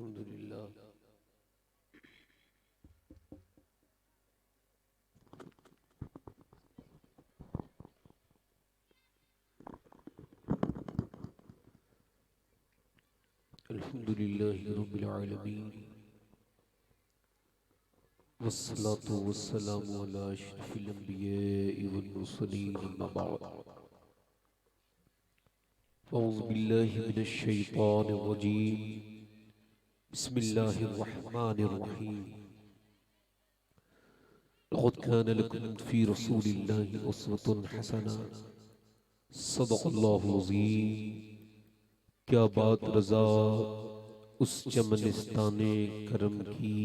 अल्हम्दुलिल्लाह। अल्हम्दुलिल्लाहि रब्बिल आलमीन वस्सलातु वस्सलामु अला अशरफिल अंबियाइ वल मुरसलीन अम्मा बअद। औज़ु बिल्लाहि मिनश शैतानिर रजीम। बिस्मिल्लाहिर रहमानिर रहीम। लक़द कान लकुम फ़ी रसूलिल्लाहि उस्वतुन हसना। सदक़ल्लाहुल अज़ीम। क्या बात रज़ा उस चमनिस्ताने करम की,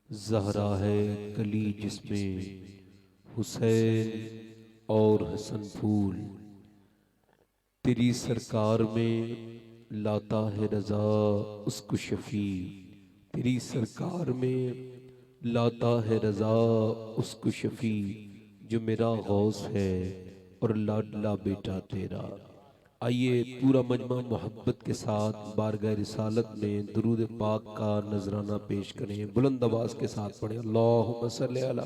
ज़हरा है कली जिसमें हुसैन और हसन फूल। तेरी सरकार में लाता है रज़ा उसको शफ़ी। तेरी सरकार में लाता है रज़ा उसको शफ़ी, जो मेरा गौस है और लाडला बेटा तेरा। आइए पूरा मजमा मोहब्बत के साथ बारगाह रिसालत में दुरूद पाक का नजराना पेश करें। बुलंद आवाज के साथ पढ़ें अल्लाहुम्मा सल्ली अला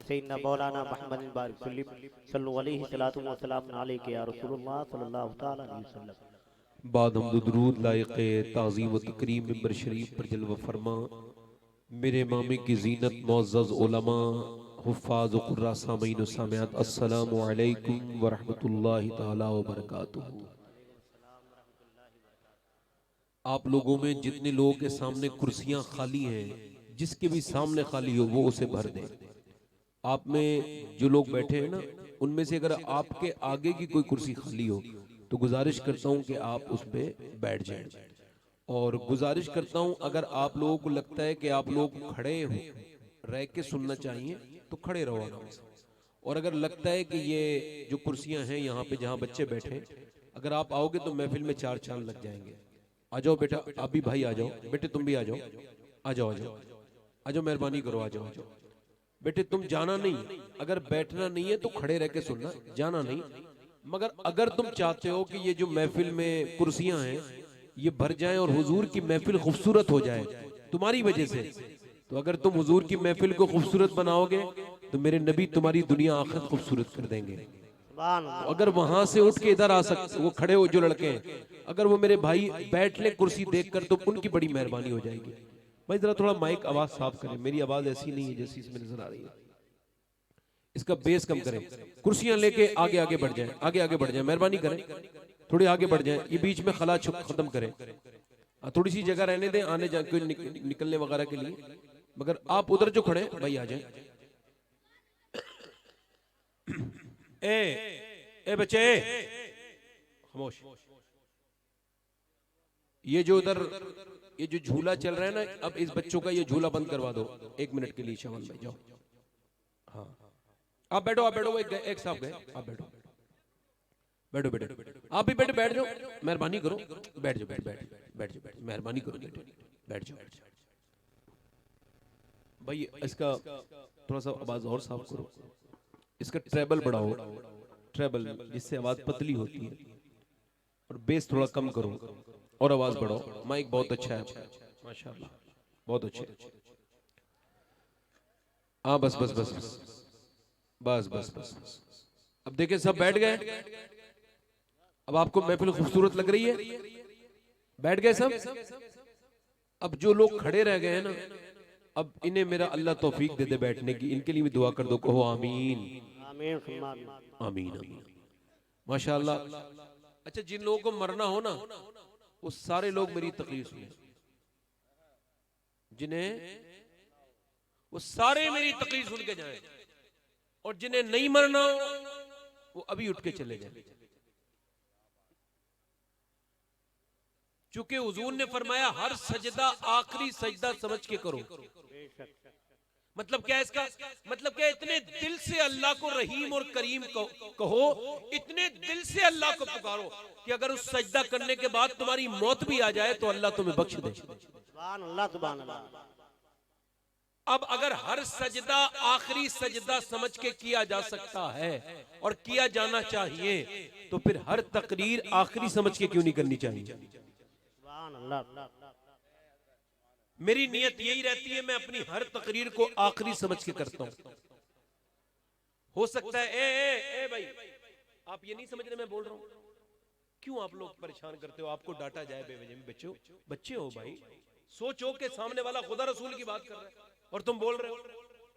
सैयदना मौलाना मोहम्मद बारिक सल्लल्लाहु अलैहि सलातु व सलाम अलैहि या रसूलुल्लाह सल्लल्लाहु तआला अलैहि वसल्लम। बाद हम दुरूद लायक़े ताज़ीम व तकरीम मिंबर शरीफ पर जलवा फरमा मेरे मामी की जीनत मुअज़्ज़ज़ उलमा हुफ़्फ़ाज़ व क़ुर्रा सामीन व सामियात अस्सलामु अलैकुम व रहमतुल्लाहि तआला व बरकातुहू। आप लोगों में जितने लोगों के सामने कुर्सियां खाली हैं, जिसके भी सामने खाली हो वो उसे भर दे। आप में जो लोग बैठे हैं ना, उनमें से अगर आपके आगे की कोई कुर्सी खाली हो तो गुजारिश करता हूं कि आप उस पे बैठ जाएं। और गुजारिश करता हूं अगर आप लोगों को लगता है कि आप लोग खड़े हो रह के सुनना चाहिए तो खड़े रहो आराम से। और अगर लगता है कि ये जो कुर्सियां हैं यहाँ पे जहाँ बच्चे बैठे, अगर आप आओगे तो महफिल में चार चांद लग जाएंगे। आ जाओ बेटा, आप भी भाई आ जाओ, बेटे तुम भी आ जाओ, आ जाओ आ जाओ आ जाओ, मेहरबानी करो, आ जाओ आ जाओ। बेटे तुम जाना नहीं, अगर बैठना नहीं है तो खड़े रह के सुनना, जाना नहीं। मगर अगर तुम चाहते हो कि ये जो महफिल में कुर्सियां हैं ये भर जाएं और हुजूर की महफिल खूबसूरत हो जाए तुम्हारी वजह से, तो अगर तुम हुजूर की महफिल को खूबसूरत बनाओगे तो मेरे नबी तुम्हारी दुनिया आखिरत खूबसूरत कर देंगे। सुभान तो अल्लाह। अगर वहां से उठ के इधर आ सकते, वो खड़े हो जो लड़के हैं, अगर वो मेरे भाई बैठ ले कुर्सी देखकर तो उनकी बड़ी मेहरबानी हो जाएगी। भाई जरा थोड़ा माइक आवाज साफ करें, मेरी आवाज ऐसी नहीं है जैसी इसमें नजर आ रही है। इसका बेस कम करें, कुर्सियां लेके आगे आगे बढ़ जाएं, आगे आगे बढ़ जाएं, मेहरबानी करें, थोड़ी आगे बढ़ जाएं, ये बीच में खला खत्म करें। थोड़ी सी जगह रहने दें आने जाने कोई निकलने वगैरह के लिए। मगर आप उधर जो खड़े भाई आ जाएं। ए ए बच्चे खामोश। ये जो उधर ये जो झूला चल रहा है ना, अब इस बच्चों का ये झूला बंद करवा दो 1 मिनट के लिए। शमन भाई जाओ, हाँ आप बैठो, आप बैठो, एक साहब गए, आप बैठो बैठो बैठो, आप भी बैठो, बैठ जाओ, मेहरबानी करो, बैठ जाओ, बैठ बैठ बैठ जाओ, बैठ मेहरबानी करो, बैठो बैठ जाओ भाई। इसका थोड़ा सा आवाज और साफ करो, इसका ट्रेबल बढ़ाओ, ट्रेबल जिससे आवाज पतली होती है, और बेस थोड़ा कम करो और आवाज बढ़ाओ। माइक बहुत अच्छा है माशाल्लाह, बहुत अच्छे। हाँ बस बस बस बस बस बस बस। अब देखिए सब बैठ गए, अब आपको महफिल खूबसूरत लग रही है, बैठ गए सब। अब जो लोग खड़े रह गए हैं ना, अब इन्हें मेरा अल्लाह तौफीक दे दे बैठने की, इनके लिए भी दुआ कर दो, कहो आमीन आमीन सुम्मा आमीन। आमीन आमीन माशाल्लाह। अच्छा जिन लोगों को मरना हो ना वो सारे लोग मेरी तकलीफ सुने, जिन्हें वो सारे मेरी तकलीफ सुन के जाएं, और जिन्हें नहीं मरना हो वो अभी उठ के चले जाए। चूंकि हुजूर ने फरमाया हर सजदा आखिरी सजदा समझ के करो। मतलब क्या है इसका मतलब क्या है? इतने दिल से अल्लाह को रहीम और करीम कहो, इतने दिल से अल्लाह को पुकारो कि अगर उस सजदा करने के बाद तुम्हारी मौत भी आ जाए तो अल्लाह तुम्हें बख्श दे। सुभान अल्लाह सुभान अल्लाह। अब अगर हर सजदा आखिरी सजदा समझ के किया जा सकता है और किया जाना चाहिए, तो फिर हर तकरीर आखिरी समझ के क्यों नहीं करनी चाहिए? सुभान अल्लाह। मेरी नियत यही रहती है, मैं अपनी हर तकरीर को आखिरी समझ के करता हूं। हो सकता है ए भाई, आप ये नहीं समझ रहे मैं बोल रहा हूं, क्यों आप लोग परेशान करते हो, आपको डांटा जाए बेवजह में? बच्चे हो भाई, सोचो के सामने वाला खुदा रसूल की बात कर रहा है और तुम बोल रहे हो।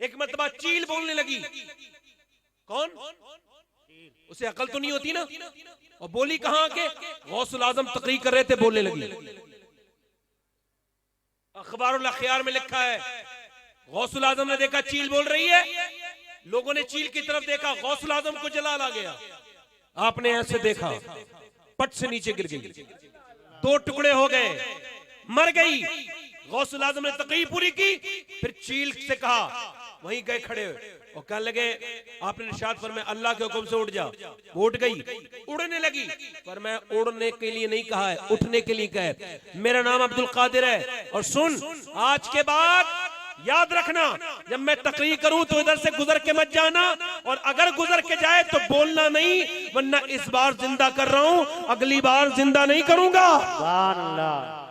एक मर्तबा चील बोलने लगी, कौन? उसे अकल तो नहीं होती ना, और बोली कहां के? गौसुल आजम तकरीर कर रहे थे, बोलने लगी। अखबारुल अखयार में लिखा है, गौसुल आजम ने देखा चील बोल रही है, लोगों ने चील की तरफ देखा, गौसुल आजम को जलाल आ गया। आपने ऐसे देखा, पट से नीचे गिर गई, 2 टुकड़े हो गए, मर गई। गौसुल आजम ने तकरीर पूरी की, फिर चील से कहा, वहीं गए खड़े और कहने लगे, आपने इरशाद फरमाया अल्लाह के हुक्म से उठ जा। वो उठ गई, उड़ने लगी, पर मैं उड़ने के लिए नहीं कहा है, उठने के लिए कहा है। मेरा नाम अब्दुल कादिर है, और सुन, आज के बाद याद रखना, जब मैं तकरीर करूं तो इधर से गुजर के मत जाना, और अगर गुजर के जाए तो बोलना नहीं, वरना इस बार जिंदा कर रहा हूं, अगली बार जिंदा नहीं करूंगा। सुभान अल्लाह।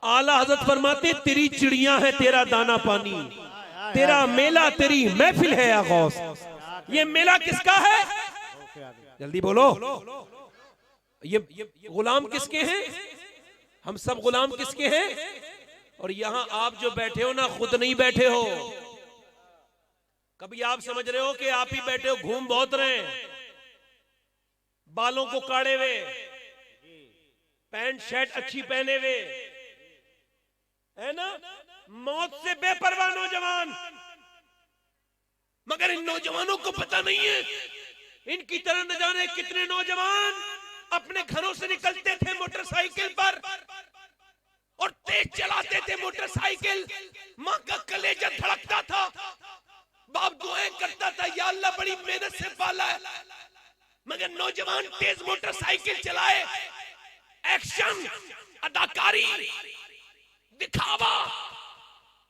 आला हजरत फरमाते, तेरी चिड़ियां है तेरा दाना पानी, तेरा मेला तेरी महफिल है या गौस। ये मेला किसका है? जल्दी बोलो, ये गुलाम किसके हैं? हम सब गुलाम किसके हैं? और यहां आप जो बैठे हो ना, खुद नहीं बैठे हो। कभी आप समझ रहे हो कि आप ही बैठे हो, घूम बहुत रहे हैं, बालों को काढ़े हुए, पैंट शर्ट अच्छी पहने हुए, है ना, मौत से बेपरवाह नौजवान। मगर इन नौजवानों को पता नहीं है, इनकी तरह न जाने कितने नौजवान अपने घरों से निकलते थे मोटरसाइकिल पर और तेज चलाते थे मोटरसाइकिल। मां का कलेजा धड़कता था, बाप दुआएं करता था, या अल्लाह बड़ी मेहनत से पाला है। मगर नौजवान तेज मोटरसाइकिल चलाए, एक्शन, अदाकारी, दिखावा,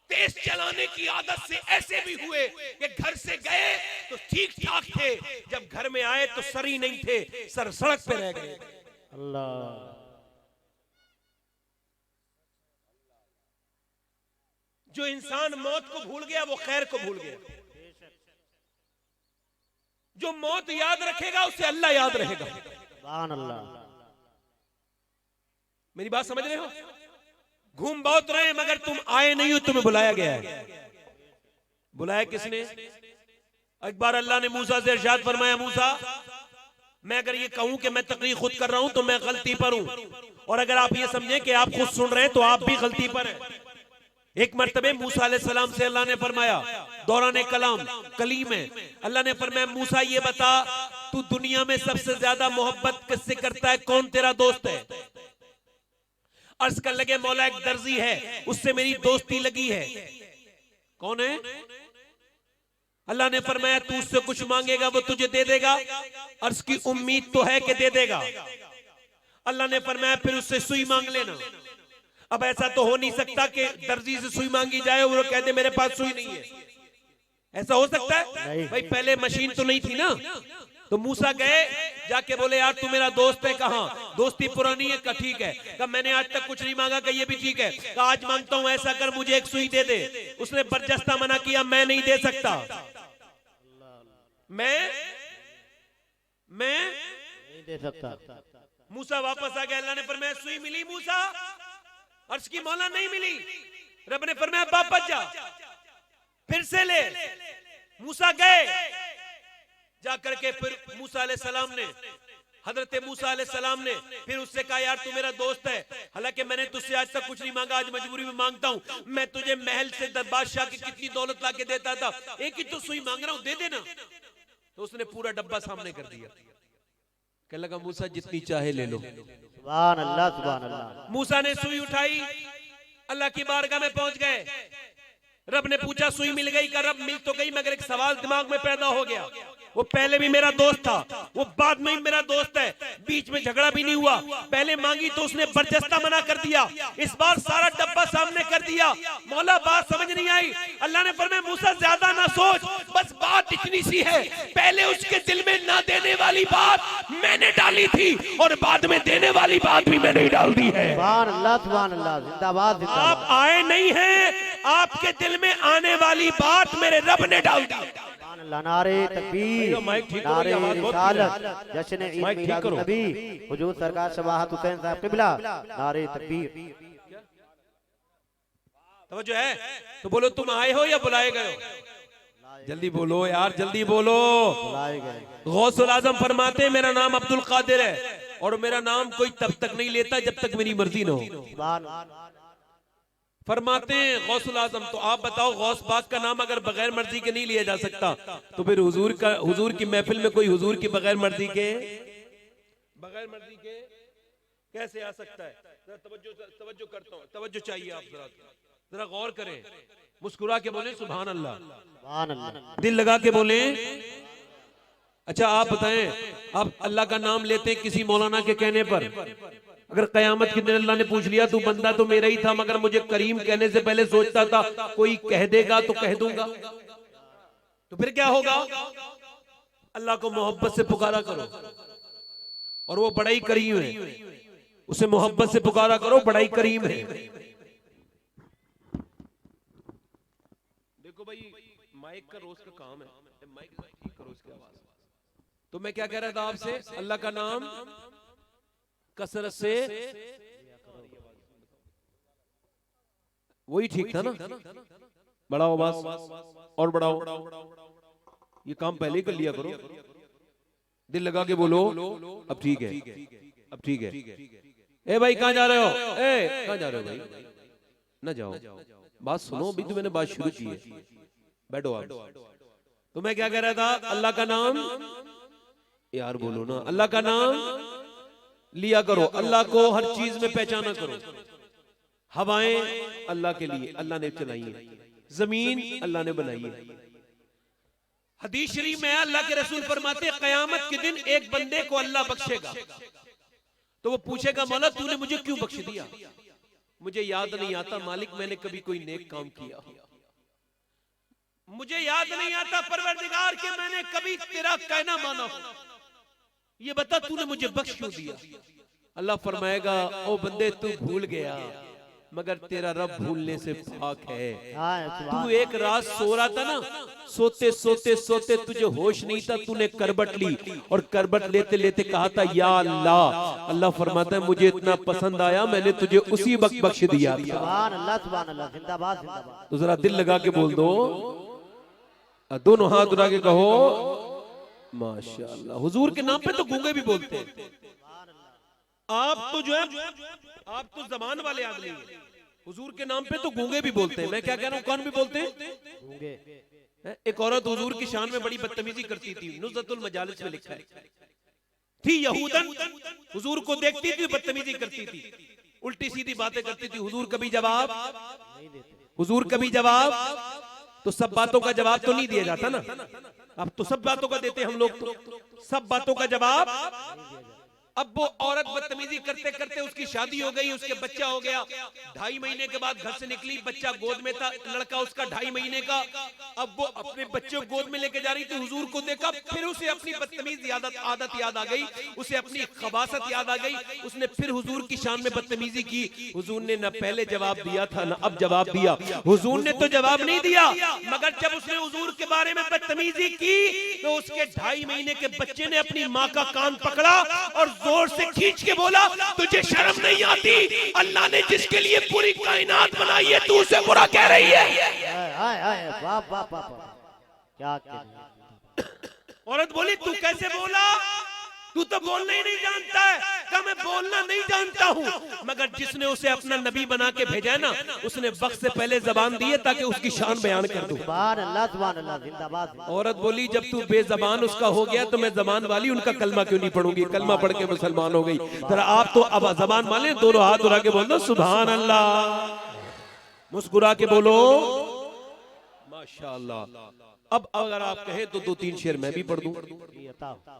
तेज चलाने की आदत से ऐसे भी हुए कि घर से गए तो ठीक ठाक थे, जब घर में आए तो सर ही नहीं थे, सर सड़क पे रह गए। अल्लाह। जो इंसान मौत को भूल गया वो खैर को भूल गया। जो मौत याद रखेगा उसे अल्लाह याद रहेगा। सुभान अल्लाह। मेरी बात समझ रहे हो? घूम बहुत रहे मगर तुम आए नहीं हो, तुम्हें बुलाया गया है। बुलाया किसने? एक बार अल्लाह ने मूसा से इरशाद फरमाया, मूसा मैं अगर ये कहूं कि मैं तकरीर खुद कर रहा हूं तो मैं गलती पर हूं, और अगर आप ये समझें कि आप खुद सुन रहे हैं तो आप भी गलती पर हैं। एक मर्तबे मूसा अलैहिस्सलाम से अल्लाह ने फरमाया, दौरान कलाम कलीम है, अल्लाह ने फरमाया मूसा ये बता तू दुनिया में सबसे ज्यादा मोहब्बत किससे करता है, कौन तेरा दोस्त है? अर्ज कर लगे मौला एक दर्जी है, उससे मेरी दोस्ती लगी है। कौन है? अल्लाह ने फरमाया तू उससे कुछ मांगेगा वो तुझे दे देगा, अर्ज की उम्मीद तो है कि दे देगा। अल्लाह ने फरमाया फिर उससे सुई मांग लेना। अब ऐसा तो हो नहीं सकता कि दर्जी से सुई मांगी जाए और वो कह दे मेरे पास सुई नहीं है, ऐसा हो सकता है? भाई पहले मशीन तो नहीं थी ना। तो मूसा गए, जाके बोले यार तू मेरा दोस्त है, कहाँ दोस्ती पुरानी है? का ठीक है। कहा मैंने आज तक कुछ नहीं मांगा, का ये भी ठीक है। कहा आज मांगता हूं, ऐसा कर मुझे एक सुई दे दे। उसने बरजस्ता मना किया, मैं नहीं दे सकता, मैं नहीं दे सकता। मूसा वापस आ गया। अल्लाह ने फरमाया सुई मिली मूसा? अर्ज की मौला नहीं मिली। रब ने फरमाया वापस जा, फिर से ले। मूसा गए, जाकर के फिर मूसा अलैहिस्सलाम ने, हजरत मूसा अलैहिस्सलाम ने फिर उससे कहा यार तू मेरा दोस्त है, हालांकि मैंने तुझसे आज तक कुछ नहीं मांगा, आज मजबूरी में मांगता हूं। मैं तुझे महल से बादशाह की कितनी दौलत लाके देता था, एक ही तो सुई मांग रहा हूं, दे देना। तो उसने पूरा डब्बा सामने कर दिया। कहने लगा मूसा जितनी चाहे ले लो। सुभान अल्लाह, सुभान अल्लाह। मूसा ने सुई उठाई, अल्लाह की बारगाह में पहुंच गए। रब ने पूछा सुई मिल गई? का रब मिल तो गई, मगर एक सवाल दिमाग में पैदा हो गया, वो पहले भी मेरा दोस्त था, वो बाद में भी मेरा दोस्त है, बीच में झगड़ा भी नहीं हुआ। पहले मांगी तो उसने बरजस्ता मना कर दिया, इस बार सारा डब्बा सामने कर दिया। मौला बात समझ नहीं आई। अल्लाह ने फरमाया मूसा ज्यादा ना सोच, बस बात इतनी सी है, पहले उसके दिल में ना देने वाली बात मैंने डाली थी और बाद में देने वाली बात भी मैंने डाल दी है। सुभान अल्लाह, सुभान अल्लाह, जिंदाबाद जिंदाबाद। आप आए नहीं हैं, आपके दिल में आने वाली बात मेरे रब ने डाल दी। सुभान अल्लाह, नारे तकबीर, माइक ठीक करो, नारे ये आवाज बहुत रिसालत, जश्न ईद माइक ठीक करो। मिलादुन नबी, हुजूर सरकार शबाहत हुसैन साहब किबला, नारे तकबीर। तवज्जो है तो बोलो, तुम आए हो या बुलाए गए हो? जल्दी बोलो यार, जल्दी बोलो। बुलाए गए। गौसुल आजम फरमाते हैं मेरा नाम अब्दुल कादिर है और मेरा नाम कोई तब तक नहीं लेता जब तक मेरी मर्जी न हो। सुभान फरमाते हैं गौसुल आजम, तो आप बताओ गौस पाक का नाम अगर बगैर मर्जी के नहीं लिया जा सकता तो फिर हुजूर की महफिल में कोई हुजूर की बगैर मर्जी के कैसे आ सकता है? तवज्जो करता हूं, तवज्जो चाहिए आप जरा गौर करें। मुस्कुरा के बोले सुभान अल्लाह, सुभान अल्लाह। दिल लगा के बोले। अच्छा आप बताएं, आप अल्लाह का नाम लेते हैं किसी मौलाना के कहने पर, अगर कयामत के दिन अल्लाह ने पूछ लिया तू बंदा तो मेरा ही था मगर मुझे करीम कहने से पहले सोचता था कोई कह देगा तो कह दूंगा, तो फिर क्या होगा? अल्लाह को मोहब्बत से पुकारा करो और वो बड़ा ही करीम है, उसे मोहब्बत से पुकारा करो, बड़ा ही करीम है। देखो भाई, माइक का रोज का काम है, माइक ठीक करो इसकी आवाज। तो मैं क्या कह रहा था आपसे, अल्लाह का नाम कसरत से, वही ठीक था ना? बढ़ाओ आवाज और बढ़ाओ, ये काम पहले ही कर लिया करो, दिल लगा के बोलो। अब ठीक है, अब ठीक है। ए भाई कहाँ जा रहे हो? ए कहाँ जा रहे हो भाई? ना जाओ, बात सुनो, अभी तो मैंने बात शुरू की है, बैठो आप। तो मैं क्या कह रहा था, अल्लाह का नाम यार बोलो ना, अल्लाह का नाम लिया करो, अल्लाह को हर चीज में पहचाना करो। हवाएं अल्लाह के लिए अल्लाह ने चलाई है, जमीन अल्लाह ने बनाई है। हदीस शरीफ में अल्लाह के रसूल फरमाते कयामत के दिन एक बंदे को अल्लाह बख्शेगा तो वो पूछेगा मौला तूने मुझे क्यों बख्श दिया? मुझे याद नहीं आता मालिक मैंने कभी कोई नेक काम किया, मुझे याद नहीं आता परवरदिगार के मैंने कभी तेरा कहना माना हो, ये बता तूने मुझे बख्श क्यों दिया? अल्लाह फरमाएगा ओ बंदे तू भूल गया मगर तेरा रब भूलने से पाक है। तू एक रात सो रहा था ना, सोते सोते सोते तुझे होश नहीं था, तूने करबट ली और करबट लेते लेते कहा था या अल्लाह। अल्लाह फरमाता है मुझे इतना पसंद आया मैंने तुझे उसी वक्त बख्श दिया। सुभान अल्लाह, सुभान अल्लाह, जिंदाबाद जिंदाबाद। तो जरा दिल लगा के बोल दो, दोनों हाथ उठा के कहो माशाअल्लाह। हुजूर के नाम पे तो गूंगे भी बोलते हैं। आप तो जो है आप तो जबान वाले आदमी हैं, हुजूर के नाम पे तो गूंगे भी बोलते हैं। मैं क्या कह रहा हूँ, कौन भी बोलते हैं? एक औरत हुजूर की शान में बड़ी बदतमीजी करती थी, नुज़रतुल मजालिस में लिखा है। थी यहूदन, हुजूर को देखती थी बदतमीजी करती थी, उल्टी सीधी बातें करती थी। हुजूर कभी जवाब, हुजूर कभी जवाब, तो सब बातों का जवाब तो नहीं दिया जाता ना, अब तो सब बातों का देते हम लोग, तो सब बातों का जवाब। अब वो औरत बदतमीजी करते करते उसकी शादी हो गई, उसके बच्चा हो गया, 2.5 महीने के बाद घर से निकली, बच्चा गोद में था, लड़का उसका 2.5 महीने का। अब वो अपने बच्चे को गोद में लेके जा रही थी, हुजूर को देखा, फिर उसे अपनी बदतमीज आदत याद आ गई, उसे अपनी खबासत याद आ गई, उसने फिर हुजूर की शान में बदतमीजी की। हुजूर ने न पहले जवाब दिया था न अब जवाब दिया, हुजूर ने तो जवाब नहीं दिया, मगर जब उसने हुजूर के बारे में बदतमीजी की तो उसके 2.5 महीने के बच्चे ने अपनी माँ का कान पकड़ा और जोर से खींच के बोला तुझे शर्म नहीं आती? अल्लाह ने जिसके लिए पूरी कायनात बनाई है तू उसे बुरा कह रही है। बाप बाप बाप, क्या औरत बोली तू कैसे बोला, तू तो बोलना ही नहीं जानता है। कहा मैं बोलना नहीं जानता हूँ, मगर जिसने उसे अपना नबी बना के भेजा है ना, उसने वक्त से पहले जबान दी है ताकि उसकी शान बयान कर दूं। सुभान अल्लाह, सुभान अल्लाह, जिंदाबाद। औरत बोली जब तू बेजबान उसका हो गया तो मैं जबान वाली उनका कलमा क्यों नहीं पढ़ूंगी? कलमा पढ़ के मुसलमान हो गई। जरा आप तो अब जबान वाले दोनों हाथ उठा के बोल दो सुभान अल्लाह, मुस्कुरा के बोलो माशाअल्लाह। अब अगर आप कहें तो 2-3 शेर मैं भी पढ़ दूं।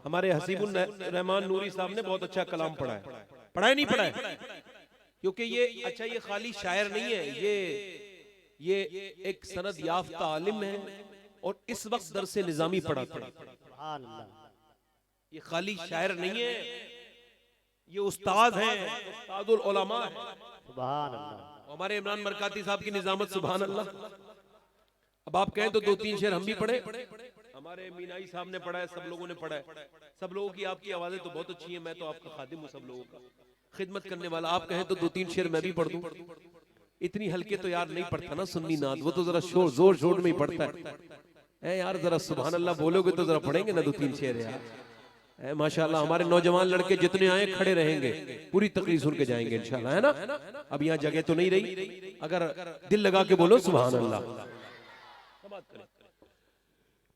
हमारे हसीबुल रहमान नूरी साहब ने बहुत अच्छा कलाम पढ़ा है, पढ़ा है नहीं पढ़ा है? क्योंकि ये अच्छा ये खाली शायर नहीं है, ये एक सनद याफ्ता आलिम है और इस वक्त दरस निजामी पढ़ाते हैं। ये खाली शायर नहीं है, ये उस्ताद हैं, उस्तादुल उलमा है। सुभान अल्लाह। हमारे इमरान मरकाती साहब की निजामत, सुभान अल्लाह। अब आप कहें तो 2-3 शेर हम भी पढ़े, हमारे मीनाई साहब ने पढ़ा है, सब लोगों ने पढ़ा है। सब लोगों की आपकी आवाजें तो बहुत अच्छी हैं, मैं तो आपका खादिम हूँ, सब लोगों का खिदमत करने वाला। आप कहें तो 2-3 शेर मैं भी पढ़ दूं। इतनी हल्के तो यार नहीं पढ़ता ना सुन्नी नात, वो तो जरा शोर जोर शोर में ही पढ़ता है यार। जरा सुभान अल्लाह बोलोगे तो जरा पढ़ेंगे ना 2-3 शेर यार। माशाल्लाह हमारे नौजवान लड़के जितने आए खड़े रहेंगे, पूरी तकरीर सुन के जाएंगे इंशाल्लाह, है ना। अब यहाँ जगह तो नहीं रही, अगर दिल लगा के बोलो सुभान अल्लाह।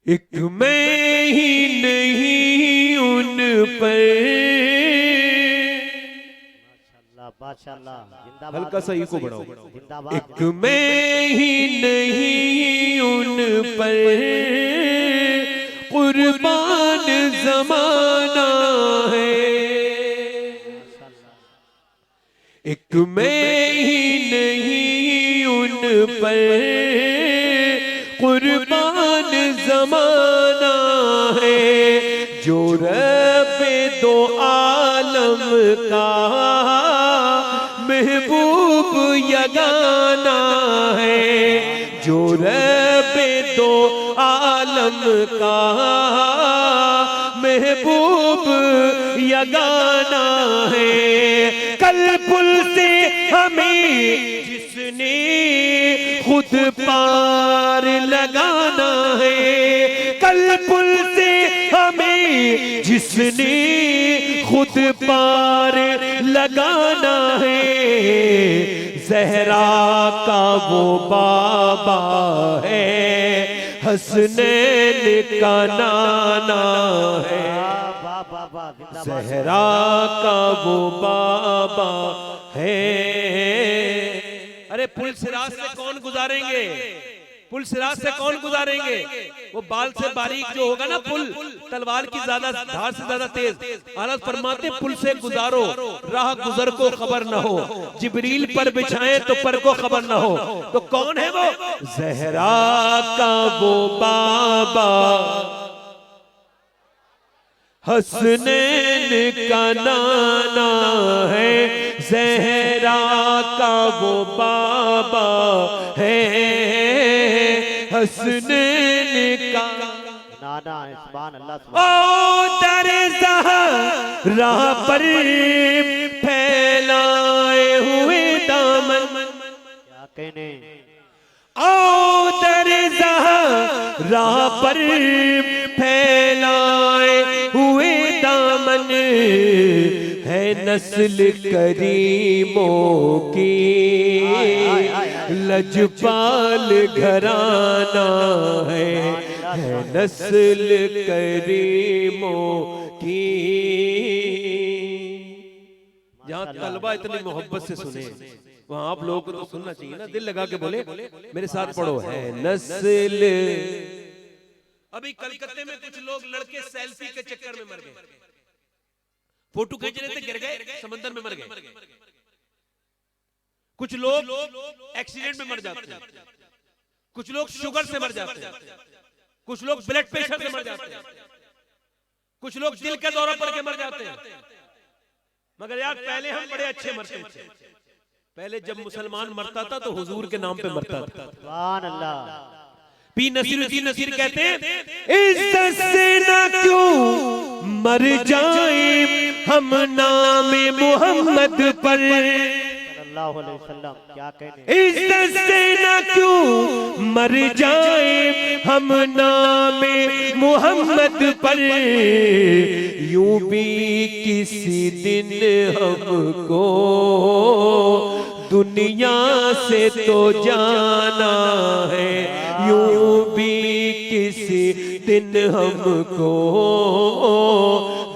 एक मैं ही नहीं उन पर, हल्का सा इको बढ़ाओ। एक मैं ही नहीं उन पर, कुर्बान जमाना है। एक मैं ही नहीं उन पर, कुर्बान जमाना है। जो रब्बे दो आलम का महबूब यगाना है। जो रब्बे दो आलम का महबूब यगाना है। कल पुल से हमें जिसने खुद पार लगाना है, कल पुल से हमें जिसने खुद पार लगाना है। ज़हरा का वो बाबा है, हसनैन का नाना है। ज़हरा का वो बाबा है। अरे पुल सिराज से कौन गुजारेंगे, पुल सिराज से कौन गुजारेंगे। वो बाल से बारीक जो होगा ना पुल, तलवार की ज्यादा धार से ज्यादा तेज। हालत फरमाते पुल से गुजारो, राह गुजर को खबर ना हो। जिब्रील पर बिछाए तो पर को खबर ना हो। तो कौन है वो, ज़हरा का वो बाबा, हसनैन का नाना है। ज़हरा का वो बाबा है, हसनैन का नाना है। सुभान अल्लाह। ओ दर ज़हरा पर फैलाए हुए दामन, क्या कहने। ओ दर ज़हरा पर फैलाए हुए दामन है। नस्ल करीमों की लजपाल घराना है। नस्ल करीमों की। जहाँ तलबा इतनी मोहब्बत से सुने, वहाँ आप लोगों को तो सुनना चाहिए ना। दिल लगा के बोले, मेरे साथ पढ़ो। है नस्ल। अभी कलकत्ते में कुछ लोग लड़के सेल्फी के चक्कर में मर गए, फोटो खींच रहे थे, गिर गए, समंदर में मर गए। कुछ लोग एक्सीडेंट में मर जाते हैं, कुछ लोग शुगर से मर जाते हैं, कुछ लोग ब्लड प्रेशर से मर जाते हैं, कुछ लोग दिल का दौरा पड़ के मर जाते हैं। मगर यार पहले हम बड़े अच्छे मरते थे। पहले जब मुसलमान मरता था तो हुजूर के नाम पे मरता था। सुभान अल्लाह। पी नसीरुद्दीन नसीर कहते हैं, इज्जत से ना क्यों मर जाए हम नामे मोहम्मद पर। सल्लल्लाहु अलैहि वसल्लम क्या कहते हैं। इज्जत से ना क्यों मर जाए हम नामे मोहम्मद पर। यूं भी किसी दिन हमको दुनिया से तो जाना है। यूं भी किसी दिन हमको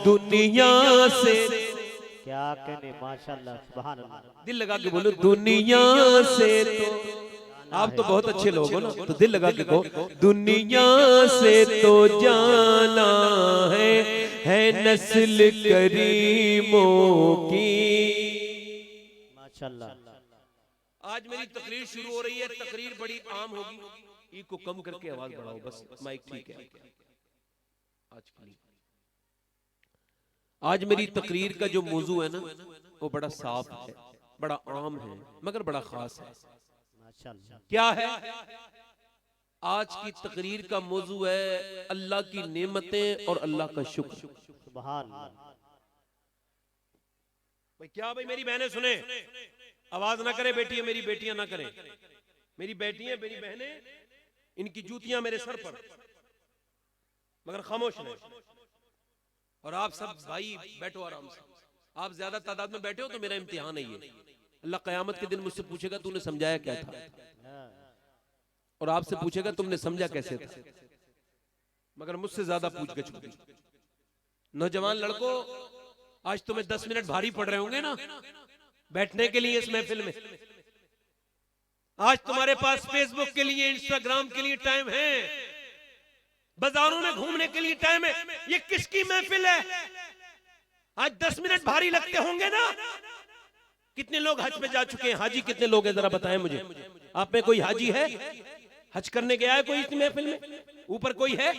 दुनिया से, क्या कहने। माशाल्लाह सुभान अल्लाह। दिल लगा के बोलो, दुनिया से तो। आप तो बहुत अच्छे लोग हो ना, तो दिल लगा के कहो, दुनिया से तो जाना है नस्ल करीमों की। माशाल्लाह। आज मेरी तकरीर शुरू हो रही है, तकरीर बड़ी आम होगी, ई को कम करके आवाज बढ़ाओ बस, माइक ठीक है आज के लिए। आज मेरी तकरीर का जो मौजू है ना, वो बड़ा साफ है। बड़ा आम है मगर बड़ा खास है। माशाअल्लाह। क्या है? आज की तकरीर का मौजू है अल्लाह की नेमतें और अल्लाह का शुक्र। सुभान अल्लाह। भाई क्या भाई मेरी बहनें सुने, आवाज ना करे, बेटी है मेरी, बेटियां ना करें, मेरी बेटियां मेरी बहनें, इनकी जूतियां मेरे सर पर, मगर खामोश नहीं। और आप सब भाई बैठो आराम से, आप ज्यादा तादाद में बैठे हो तो मेरा इम्तिहान है ये। अल्लाह कयामत के दिन मुझसे पूछेगा तूने समझाया क्या था, और आपसे पूछेगा तुमने समझा कैसे था। मगर मुझसे ज्यादा पूछ गछ होगी। नौजवान लड़कों, आज तुम्हें 10 मिनट भारी पड़ रहे होंगे ना बैठने के लिए इस महफिल में। आज तुम्हारे पास फेसबुक के लिए, इंस्टाग्राम के लिए टाइम है, बाजारों में घूमने के लिए टाइम है। ये किसकी महफिल है? आज 10 मिनट भारी लगते होंगे ना। कितने लोग हज पे जा चुके हैं? हाजी कितने लोग हैं जरा बताएं मुझे। आप में कोई हाजी है? हज करने गया है कोई इस महफिल में? ऊपर कोई है?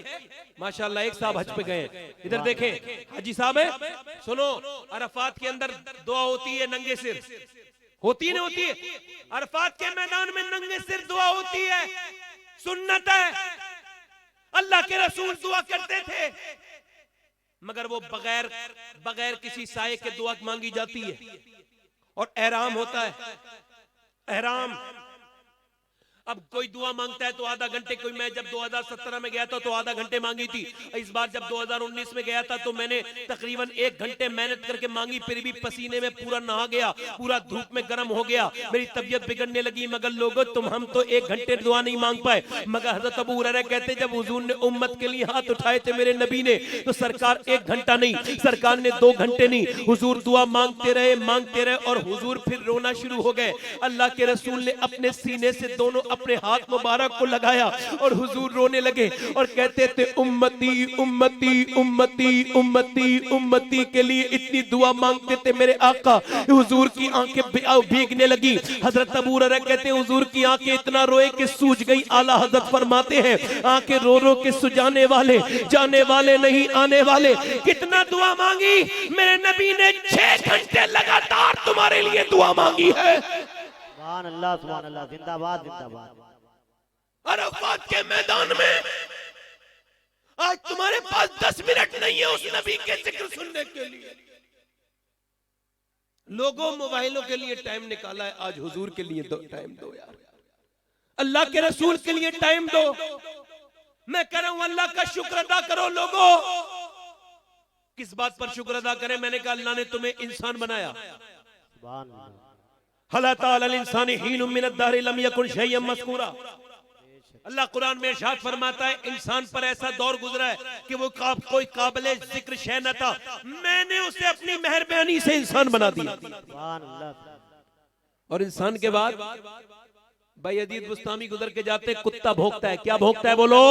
माशाल्लाह एक साहब हज पे गए। इधर देखें, हाजी साहब है। सुनो, अरफात के अंदर दुआ होती है नंगे सिर, होती है ना? होती है। अरफात के मैदान में नंगे सिर दुआ होती है, सुन्नत है। अल्लाह के रसूल दुआ करते थे, मगर वो बगैर किसी साये के दुआ मांगी जाती है। और एहराम होता है, एहराम। अब कोई दुआ मांगता है तो आधा घंटे, कोई, मैं जब 2017 में गया था तो आधा घंटे मांगी थी। इस बार जब 2019 में गया था तो मैंने तकरीबन 1 घंटे मेहनत करके मांगी, फिर भी पसीने में पूरा नहा गया, पूरा धूप में गर्म हो गया, मेरी तबीयत बिगड़ने लगी। मगर लोगों हम तो 1 घंटे दुआ नहीं मांग पाए। मगर हजरत अबू हुरैरा कहते जब हुजूर ने उम्मत के लिए हाथ उठाए थे मेरे नबी ने, तो सरकार 1 घंटा नहीं, सरकार ने 2 घंटे नहीं, हुजूर दुआ मांगते रहे और हुजूर फिर रोना शुरू हो गए। अल्लाह के रसूल ने अपने सीने से दोनों अपने हाथ मुबारक को लगाया और हुजूर रोने लगे और कहते थे उम्मती उम्मती उम्मती उम्मती उम्मती के लिए इतनी दुआ मांगते थे मेरे आका। हुजूर की आंखें भीगने लगी। हजरत अबू हुरैरा कहते हैं हुजूर की आंखें इतना रोए कि सूज गई। आला हजरत फरमाते हैं आंखें रो रो के सुजाने वाले, जाने वाले नहीं आने वाले। कितना दुआ मांगी मेरे नबी ने, 6 घंटे लगातार तुम्हारे लिए दुआ मांगी है। सुभान अल्लाह, सुभान अल्लाह, जिंदाबाद जिंदाबाद। अरफात के मैदान में आज तुम्हारे पास 10 मिनट नहीं है उस नबी के जिक्र सुनने के लिए। लोगों मोबाइलों के लिए टाइम निकाला है, आज हुजूर के लिए टाइम दो यार, अल्लाह के रसूल के लिए टाइम दो। मैं कह रहा हूं अल्लाह का शुक्र अदा करो। लोगों किस बात पर शुक्र अदा करें? मैंने कहा अल्लाह ने तुम्हें इंसान बनाया। सुभान अल्लाह। हला ताअल इंसानी हीनुम मिनद दहरि लम यकुन शैय्यन मज़कूरा। अल्लाह कुरान में इरशाद फरमाता है इंसान पर ऐसा दौर गुजरा है कि वो कोई काबिल जिक्र शय न था, मैंने उसे अपनी मेहरबानी से इंसान बना दिया। सुभान अल्लाह। और इंसान के बाद भाई अदीद बुस्तामी गुजर के जाते, कुत्ता भोंकता है। क्या भोंकता है बोलो?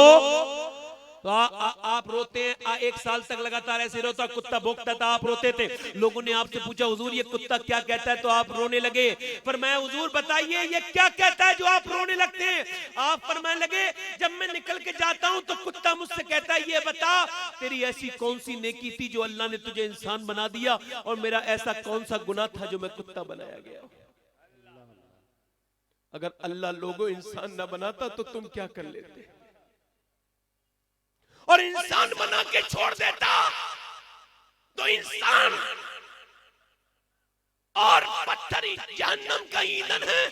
तो आप रोते हैं, 1 साल तक लगातार ऐसे रोता, कुत्ता भौंकता था, आप रोते थे। लोगों ने आपसे पूछा हुजूर ये कुत्ता क्या कहता है, तो आप रोने लगे। फरमाया हुजूर बताइए ये क्या कहता है जो आप रोने लगते हैं? आप फरमाने लगे जब मैं निकल के जाता हूं तो कुत्ता मुझसे कहता है ये बता तेरी ऐसी कौन सी नेकी थी जो अल्लाह ने तुझे इंसान बना दिया, और मेरा ऐसा कौन सा गुनाह था जो मैं कुत्ता बनाया गया। अगर अल्लाह लोगों इंसान ना बनाता तो तुम क्या कर लेते? और इंसान बना के छोड़ देता तो इंसान और पत्थर ही जहन्नम का ईंधन है।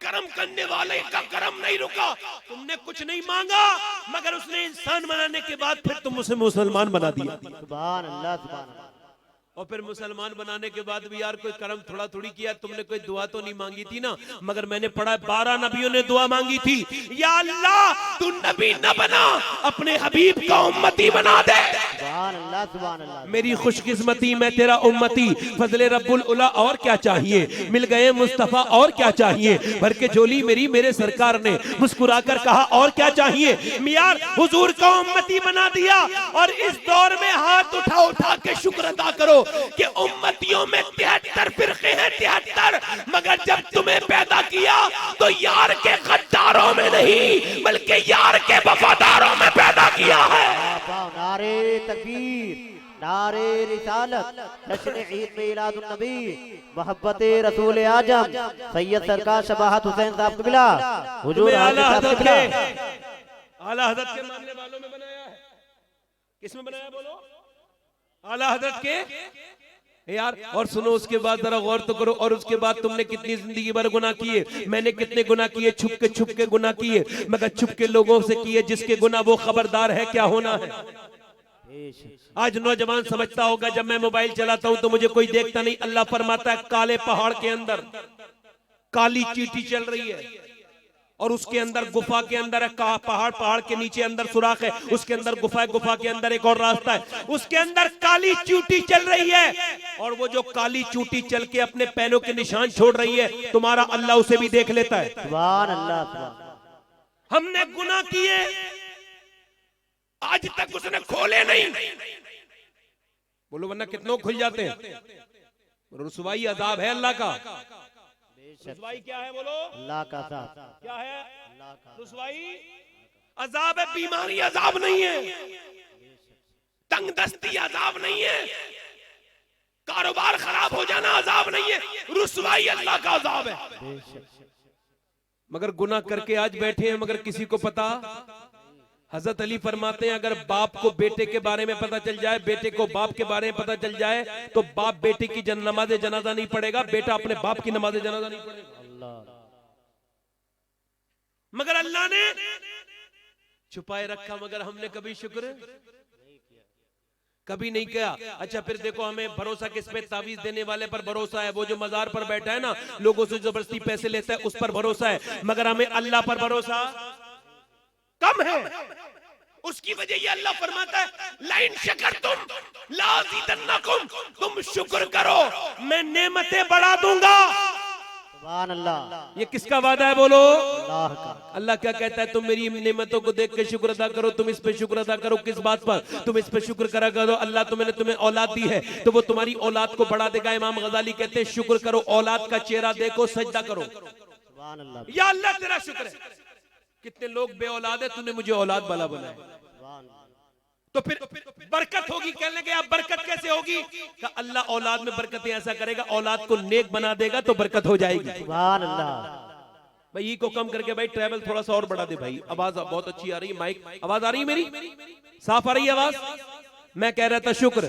कर्म करने वाले का कर्म नहीं रुका। तुमने कुछ नहीं मांगा मगर उसने इंसान बनाने के बाद फिर तुम उसे मुसलमान बना दिया। सुभान अल्लाह, सुभान अल्लाह। और फिर मुसलमान बनाने के बाद भी यार कोई कर्म थोड़ा थोड़ी किया, तुमने कोई दुआ तो नहीं मांगी थी ना। मगर मैंने पढ़ा 12 नबियों ने दुआ मांगी थी, या अल्लाह तू नबी न बना, अपने हबीब का उम्मती बना दे। सुभान अल्लाह, सुभान अल्लाह। मेरी खुशकिस्मती मैं तेरा उम्मती, फजले रब्बुल उला और क्या चाहिए, मिल गए मुस्तफा और क्या चाहिए। भर के झोली मेरी मेरे सरकार ने मुस्कुराकर कहा और क्या चाहिए। मियार हुजूर का उम्मती बना दिया। और इस दौर में हाथ उठा उठा के शुक्र अदा करो कि उम्मतियों में 73 फिरके हैं, 73। मगर जब तुम्हें पैदा किया तो यार के गद्दारों में नहीं बल्कि यार के वफादारों में पैदा किया है। नारे तकबीर, नारे रिसालत, जश्न ईद मिलादुन नबी, मोहब्बत रसूल आजम सैयद सरकार शबाहत हुसैन साहब किबला, हुजूर आला हाजिर साहब हजरत किबला। के आला हजरत के मानने वालों में बनाया है, किसमें बनाया बोलो? आला हजरत के यार। और सुनो, उसके बाद जरा गौर तो करो, और उसके बाद तुमने कितनी जिंदगी भर गुनाह किए, मैंने कितने गुनाह किए, छुप के गुनाह किए, मगर छुप के लोगों से किए, जिसके गुनाह वो खबरदार है क्या होना है। आज नौजवान समझता होगा जब मैं मोबाइल चलाता हूं तो मुझे कोई देखता नहीं। अल्लाह फरमाता है काले पहाड़ के अंदर काली चींटी चल रही है, और उसके अंदर गुफा के अंदर है पहाड़ के नीचे अंदर सुराख है, उसके अंदर गुफा है, गुफा के अंदर एक और रास्ता है, उसके अंदर काली चींटी चल रही है, और वो जो काली चींटी चल के अपने पैरों के निशान छोड़ रही है, तुम्हारा अल्लाह उसे भी देख लेता है। सुभान अल्लाह, सुभान। हमने गुनाह किए, आज तक उसने खोले नहीं, बोलो, वरना कितनों खुल जाते हैं। रुसवाई अजाब है अल्लाह का। रुसवाई क्या है बोलो? अल्लाह का साथ क्या है? रुसवाई अजाब है, बीमारी अजाब नहीं है, तंगदस्ती अजाब नहीं है, कारोबार खराब हो जाना अजाब नहीं है, रुसवाई अल्लाह का अजाब है। मगर गुनाह करके आज बैठे हैं, मगर किसी को पता। हजरत अली फरमाते हैं अगर बाप को बेटे के बारे में पता चल जाए, बेटे को बाप के बारे में पता चल जाए, तो बाप बेटे की नमाज जनाजा नहीं पढ़ेगा, बेटा अपने बाप की नमाज जनाजा नहीं पढ़ेगा। मगर अल्लाह ने छुपाए रखा, मगर हमने कभी शुक्र कभी नहीं किया। अच्छा फिर देखो, हमें भरोसा किस पे? तावीज देने वाले पर भरोसा है, वो जो मजार पर बैठा है ना, लोगों से जबरदस्ती पैसे लेता है, उस पर भरोसा है, मगर हमें अल्लाह पर भरोसा कम है। उसकी वजह ये अल्लाह फरमाता है लाइन शकरतुम लाज़ीदन्नकुम, तुम शुक्र करो मैं नेमतें बढ़ा दूंगा। सुभान अल्लाह। ये किसका वादा है बोलो? अल्लाह का। अल्लाह क्या कहता है? तुम मेरी नेमतों को देख के शुक्र अदा करो, तुम इस पे शुक्र अदा करो। किस बात पर? तुम इस पे शुक्र करा करो, अल्लाह मैंने तुम्हें औलाद दी है तो वो तुम्हारी औलाद को बढ़ा देगा। इमाम गजाली कहते हैं शुक्र करो, औलाद का चेहरा देखो, सजदा करो, सुभान अल्लाह। या अल्लाह तेरा शुक्र है। कितने लोग बे औलाद है, तूने मुझे औलाद वाला बनाया, तो फिर बरकत होगी। कहने के आप बरकत कैसे होगी? कि अल्लाह औलाद में बरकतें ऐसा करेगा, औलाद को नेक बना देगा तो बरकत हो जाएगी। सुभान अल्लाह। भाई को कम करके भाई ट्रैवल थोड़ा सा और बढ़ा दे भाई। आवाज बहुत अच्छी आ रही है, माइक आवाज आ रही है मेरी? साफ आ रही है आवाज? मैं कह रहा था शुक्र,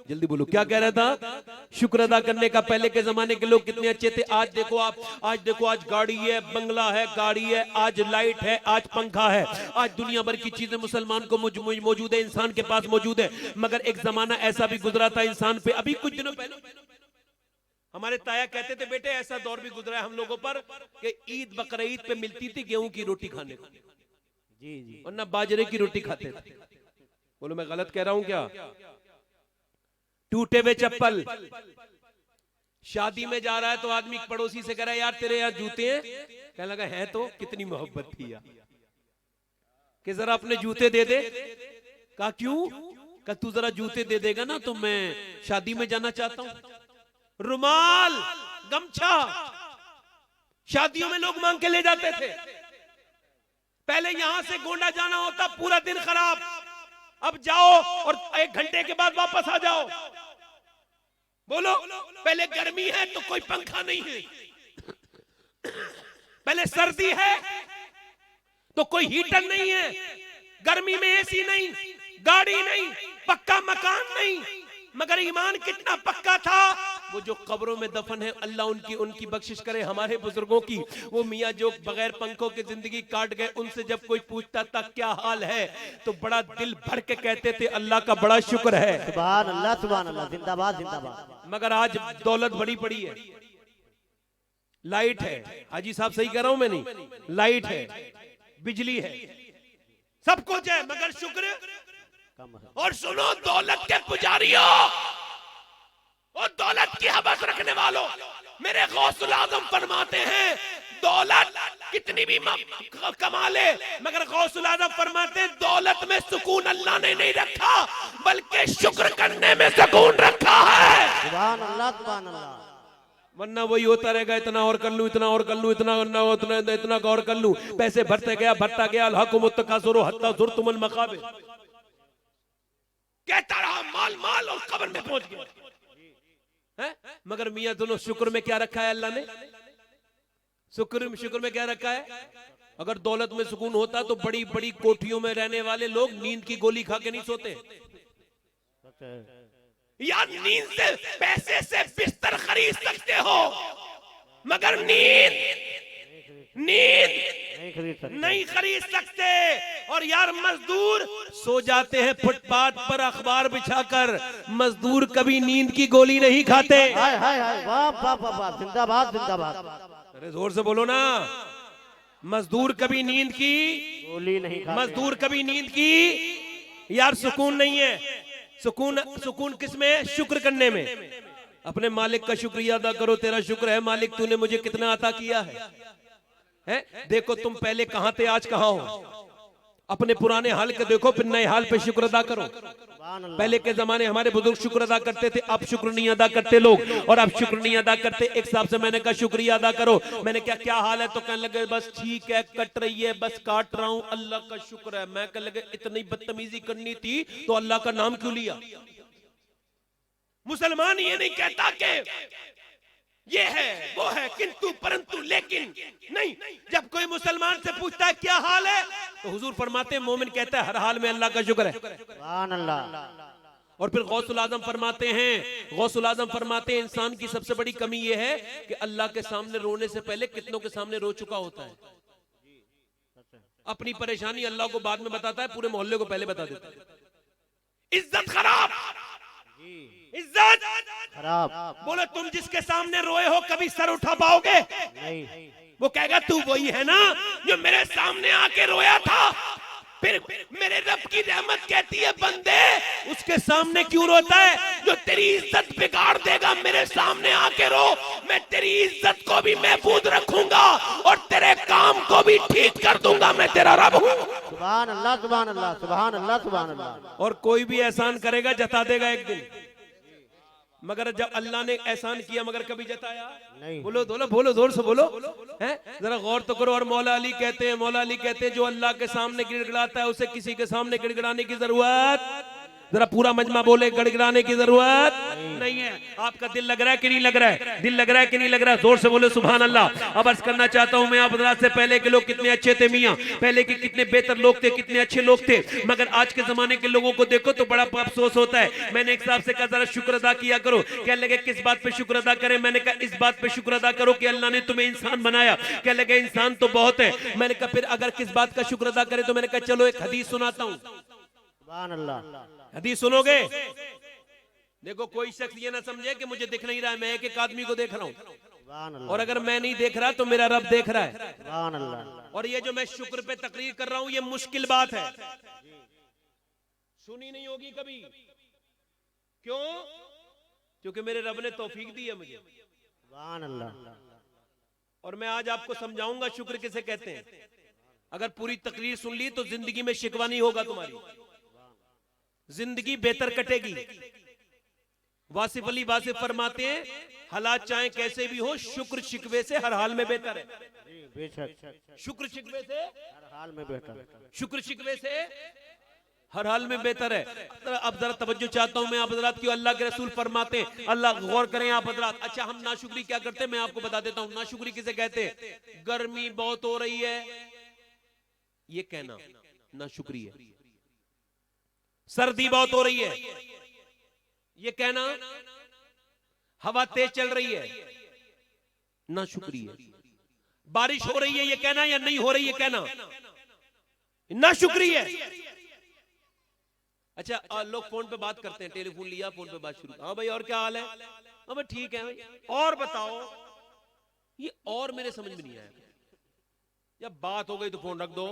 जल्दी बोलो क्या कह रहा था? शुक्र अदा करने का। पहले के जमाने के लोग कितने अच्छे थे। आज देखो आप, आज देखो, आज गाड़ी है, बंगला है, गाड़ी है, आज लाइट है, आज पंखा है, आज दुनिया भर की चीजें मुसलमान को मौजूद है, इंसान के पास मौजूद है। मगर एक जमाना ऐसा भी गुजरा था इंसान पे, अभी कुछ दिनों पहले हमारे ताया कहते थे बेटे ऐसा दौर भी गुजरा है हम लोगों पर कि ईद बकरीद पे मिलती थी गेहूं की रोटी खाने को, जी जी, और ना बाजरे की रोटी खाते थे। बोलो मैं गलत कह रहा हूं क्या? टूटे हुए चप्पल, शादी में जा रहा है तो आदमी पड़ोसी से कह रहा है यार तेरे यहाँ जूते हैं, कहने लगा है तो कितनी मोहब्बत थी यार, कि जरा अपने जूते दे दे। कहा क्यों? कहा तू जरा जूते दे देगा ना तो मैं शादी में जाना चाहता हूं। रुमाल, गमछा शादियों में लोग मांग के ले जाते थे। पहले यहां से गोंडा जाना होता, पूरा दिन खराब, अब जाओ और 1 घंटे के बाद वापस आ जाओ। बोलो पहले गर्मी है तो कोई पंखा नहीं है, पहले सर्दी है तो कोई हीटर नहीं है, गर्मी में एसी नहीं, गाड़ी नहीं, पक्का मकान नहीं। मगर ईमान कितना पक्का था। वो जो कब्रों में दफन है, अल्लाह उनकी बख्शिश करे हमारे बुजुर्गों की। वो मियाँ जो बगैर पंखों की जिंदगी काट गए, उनसे जब कोई पूछता था क्या हाल है तो बड़ा दिल भर के कहते थे अल्लाह का बड़ा शुक्र है। सुभान अल्लाह, सुभान अल्लाह, जिंदाबाद जिंदाबाद। मगर आज दौलत बड़ी पड़ी है, लाइट है, हाजी साहब सही कह रहा हूं मैं नहीं, लाइट है, बिजली है, सब कुछ है, मगर शुक्र कम है। और सुनो दौलत के पुजारियों और दौलत की हवस रखने वालों, मेरे गौसुल आजम फरमाते हैं दौलत कितनी भी कमा ले, मगर गौसुल आजम फरमाते हैं दौलत में सुकून अल्लाह ने नहीं रखा बल्कि शुक्र करने में सुकून रखा है। सुभान अल्लाह, सुभान अल्लाह। वरना वही होता रहेगा, इतना और कर लूं, इतना और कर लूं, इतना इतना और कर लूं, पैसे भरता गया अल हकुमुत तकासुर हत्ता ज़ुरतुमुल मकाबिर। कहता रहा माल माल और कब्र में पहुंच गया है। मगर मियां दोनों शुक्र में क्या रखा है अल्लाह ने? शुक्र में क्या रखा है? अगर दौलत में सुकून होता तो बड़ी बड़ी कोठियों में रहने वाले लोग नींद की गोली खा के नहीं सोते। यार नींद से, पैसे से बिस्तर खरीद सकते हो मगर नींद नहीं खरीद सकते। और यार मजदूर सो जाते हैं फुटपाथ पर अखबार बिछाकर, मजदूर कभी नींद की गोली नहीं खाते। हाय हाय हाय, वाह वाह वाह वाह, जिंदाबाद जिंदाबाद। अरे जोर से बोलो ना। मजदूर कभी नींद की गोली नहीं खाते। मजदूर कभी नींद की। यार सुकून नहीं है। सुकून किस में? शुक्र करने में। अपने मालिक का शुक्रिया अदा करो। तेरा शुक्र है मालिक, तूने मुझे कितना अता किया है? देखो तुम पहले कहां थे, आज कहां हो। अपने पुराने हाल के देखो, फिर नए हाल पे शुक्र अदा करो। पहले के जमाने हमारे बुजुर्ग शुक्र अदा करते थे, अब शुक्र नहीं अदा करते लोग, और अब शुक्र नहीं अदा करते। एक साहब से मैंने कहा शुक्रिया अदा करो। मैंने क्या हाल है? तो कहने लगे बस ठीक है, कट रही है, बस काट रहा हूं, अल्लाह का शुक्र है। मैं कहने लगे इतनी बदतमीजी करनी थी तो अल्लाह का नाम क्यों लिया? मुसलमान ये नहीं कहता कि ये है वो है, किंतु परंतु लेकिन नहीं। जब कोई मुसलमान से पूछता है क्या हाल है, तो हुजूर फरमाते हैं मोमिन कहता है हर हाल में अल्लाह का शुक्र है। सुभान अल्लाह। और फिर गौसुल आजम फरमाते हैं इंसान की सबसे बड़ी कमी यह है कि अल्लाह के सामने रोने से पहले कितनों के सामने रो चुका होता है। अपनी परेशानी अल्लाह को बाद में बताता है, पूरे मोहल्ले को पहले बता देता है। इज्जत खराब, इज्जत खराब। बोले तुम जिसके सामने रोए हो कभी सर उठा पाओगे? नहीं। वो कहेगा तू वही है ना जो मेरे सामने आके रोया था। फिर मेरे रब की रहमत कहती है बंदे उसके सामने क्यों रोता है जो तेरी इज्जत बिगाड़ देगा। मेरे सामने आके रो, मैं तेरी इज्जत को भी महफूज रखूंगा और तेरे काम को भी ठीक कर दूंगा। मैं तेरा रब हूँ। सुभान अल्लाह सुभान अल्लाह सुभान अल्लाह सुभान अल्लाह। और कोई भी एहसान करेगा जता देगा एक दिन, मगर जब अल्लाह ने एहसान किया मगर कभी जताया नहीं। बोलो बोलो जोर से बोलो, हैं जरा गौर तो करो। और मौला अली कहते हैं जो अल्लाह के सामने गिड़गिड़ाता है उसे किसी के सामने गिड़गिड़ाने की जरूरत, जरा पूरा मजमा बोले, गिड़गिड़ाने की जरूरत नहीं है। आपका दिल लग रहा है कि नहीं लग रहा है? दिल लग रहा है कि नहीं लग रहा है? जोर से बोले सुभान अल्लाह। अब अर्ज करना चाहता हूं मैं आप हज़रात से, पहले के लोग कितने अच्छे थे मियां, पहले के कितने बेहतर लोग थे, कितने अच्छे लोग थे। मगर आज के जमाने के लोगों को देखो तो बड़ा अफसोस होता है। मैंने एक साहब से कहा जरा शुक्र अदा किया करो। कहने लगे किस बात पे शुक्र अदा करें? मैंने कहा इस बात पे शुक्र अदा करो कि अल्लाह ने तुम्हें इंसान बनाया। कहने लगे इंसान तो बहुत है। मैंने कहा फिर अगर किस बात का शुक्र अदा करें? तो मैंने कहा चलो एक हदीस सुनाता हूं। सुभान अल्लाह। हदीस सुनोगे? देखो कोई शख्स ये ना समझे कि मुझे दिख नहीं रहा है, मैं एक आदमी को देख रहा हूं, और अगर मैं नहीं देख रहा तो मेरा रब देख रहा है। सुभान अल्लाह। और ये जो मैं शुक्र पे तकरीर कर रहा हूं ये मुश्किल बात है, सुनी नहीं होगी कभी। क्यों? क्योंकि मेरे रब ने तौफीक दी है मुझे। सुभान अल्लाह। और मैं आज आपको समझाऊंगा शुक्र किसे कहते हैं। अगर पूरी तकरीर सुन ली तो जिंदगी में शिकवा नहीं होगा, तुम्हारी जिंदगी बेहतर कटेगी। वासिफ अली वासिफ फरमाते हैं हालात चाहे कैसे भी हो शुक्र शिकवे से हर हाल में बेहतर है। बेशक शुक्र शिकवे से हर हाल में बेहतर, शुक्र शिकवे से हर हाल में बेहतर है। अब जरा तवज्जो चाहता हूं मैं आप हज़रात की। अल्लाह के रसूल फरमाते हैं, अल्लाह गौर करें आप हज़रात। अच्छा हम नाशुक्री क्या करते हैं मैं आपको बता देता हूं। नाशुक्री किसे कहते हैं? गर्मी बहुत हो रही है ये कहना नाशुक्री है। सर्दी बहुत हो रही है ये कहना, हवा तेज चल रही है नाशुक्री है। बारिश हो रही है ये कहना या नहीं हो रही है कहना नाशुक्री है। अच्छा लोग फोन पे बात करते हैं, टेलीफोन लिया फोन पे बात शुरू, हाँ भाई और क्या हाल है? हाँ भाई ठीक है भाई और बताओ। ये और मेरे समझ में नहीं आया। जब बात हो गई तो फोन रख दो।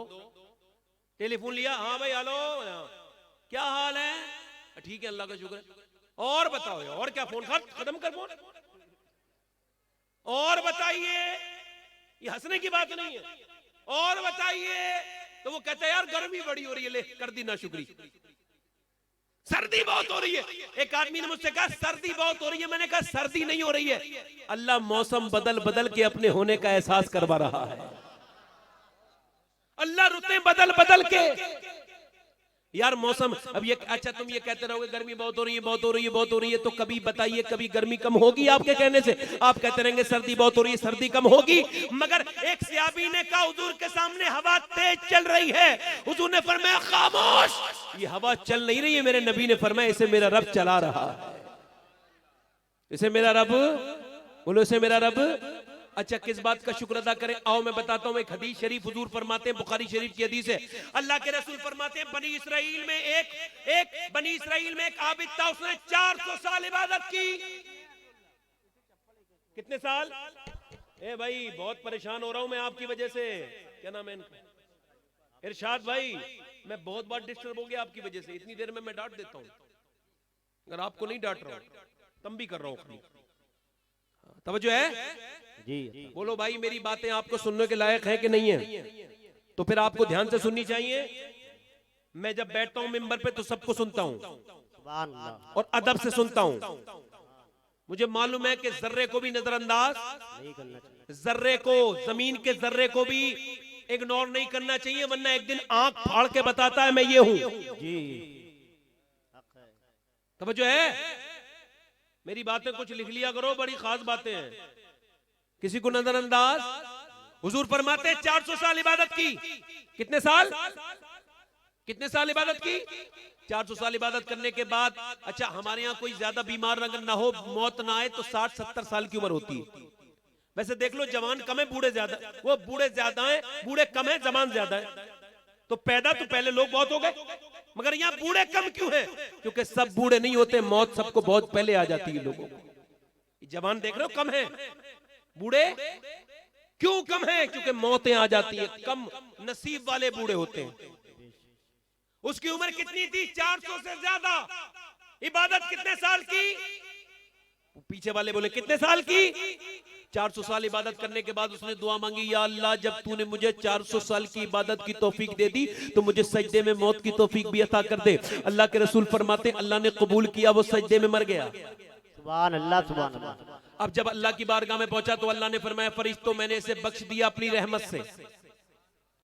टेलीफोन लिया, हाँ भाई हेलो क्या हाल है? ठीक है अल्लाह का शुक्र है। और बताओ और क्या? फोन खत्म कर फोन। और बताइए, ये हंसने की बात नहीं है। और बताइए तो वो कहता है यार गर्मी बड़ी हो रही है, ले कर दी नाशुक्री। सर्दी बहुत हो रही है। एक आदमी ने मुझसे कहा सर्दी बहुत हो रही है, मैंने कहा सर्दी नहीं हो रही है, अल्लाह मौसम बदल बदल के अपने होने का एहसास करवा रहा है। अल्लाह रुतें बदल बदल के यार मौसम अब ये अच्छा तुम ये कहते रहोगे गर्मी बहुत हो रही है, बहुत हो रही है, बहुत हो रही है, तो कभी बताइए कभी गर्मी कम होगी आपके कहने से? आप कहते रहेंगे सर्दी बहुत हो रही है, सर्दी कम होगी। मगर एक सहाबी ने कहा हुजूर के सामने हवा तेज चल रही है, हुजूर ने फरमाया खामोश, ये हवा चल नहीं रही है, मेरे नबी ने फरमाया इसे मेरा रब चला रहा है, इसे मेरा रब, बोलो इसे मेरा रब। अच्छा किस बात का शुक्र अदा करें? आओ मैं बताता हूं। एक हदीस शरीफ हुजूर फरमाते हैं, बुखारी शरीफ की हदीस है, अल्लाह के रसूल फरमाते हैं बनी इसराइल में एक आबिद था, उसने 400 साल इबादत की। कितने साल? ए भाई बहुत परेशान हो रहा हूं मैं आपकी वजह से। क्या नाम है इनका? इरशाद भाई, मैं बहुत बार डिस्टर्ब हो गया आपकी वजह से, इतनी देर में मैं डांट देता हूं, अगर आपको नहीं डांट रहा हूं तब भी कर रहा हूं। तवज्जो है जी। बोलो भाई, मेरी बातें आपको सुनने के लायक है कि नहीं है? तो फिर आपको ध्यान से सुननी चाहिए। मैं जब बैठता हूं मिंबर पे तो सबको सुनता हूं सुभान अल्लाह। और अदब से सुनता हूं। मुझे मालूम है कि जर्रे को भी नजरअंदाज नहीं करना चाहिए, जर्रे को, जमीन के जर्रे को भी इग्नोर नहीं करना चाहिए, वरना एक दिन आंख फाड़ के बताता है मैं ये हूं। जी। तवज्जो है? मेरी बातें कुछ लिख लिया करो, बड़ी खास बातें हैं, किसी को नजरअंदाज। हुजूर फरमाते हैं 400 साल इबादत की। कितने साल? कितने साल इबादत की? 400 साल इबादत करने के बाद, अच्छा हमारे यहाँ कोई ज्यादा बीमार अगर ना हो, मौत ना आए, तो 60-70 साल की उम्र होती है। वैसे देख लो जवान कम है बूढ़े ज्यादा, वो बूढ़े ज्यादा है, बूढ़े कम है, जवान ज्यादा है। तो पैदा तो पहले लोग बहुत हो गए, मगर यहाँ बूढ़े कम क्यों है? क्योंकि सब बूढ़े नहीं होते, मौत सबको बहुत पहले आ जाती है लोगों को। जवान देख रहे हो कम है, बूढ़े क्यों कम है? क्योंकि मौतें आ जाती है, कम नसीब वाले बूढ़े होते हैं। उसकी उम्र कितनी थी? 400 से ज्यादा। इबादत कितने साल की? पीछे वाले बोले कितने साल की? 400 साल इबादत करने के बाद उसने दुआ मांगी, या अल्लाह जब तूने मुझे 400 साल की इबादत की तौफीक दे दी तो मुझे सजदे में मौत की तौफीक भी अता कर दे। अल्लाह के रसूल फरमाते हैं अल्लाह ने कबूल किया, वो सजदे में मर गया। सुभान अल्लाह, सुभान अल्लाह। अब जब अल्लाह की बारगाह में पहुंचा तो अल्लाह ने फरमाया फरिश्तों मैंने इसे बख्श दिया अपनी रहमत से।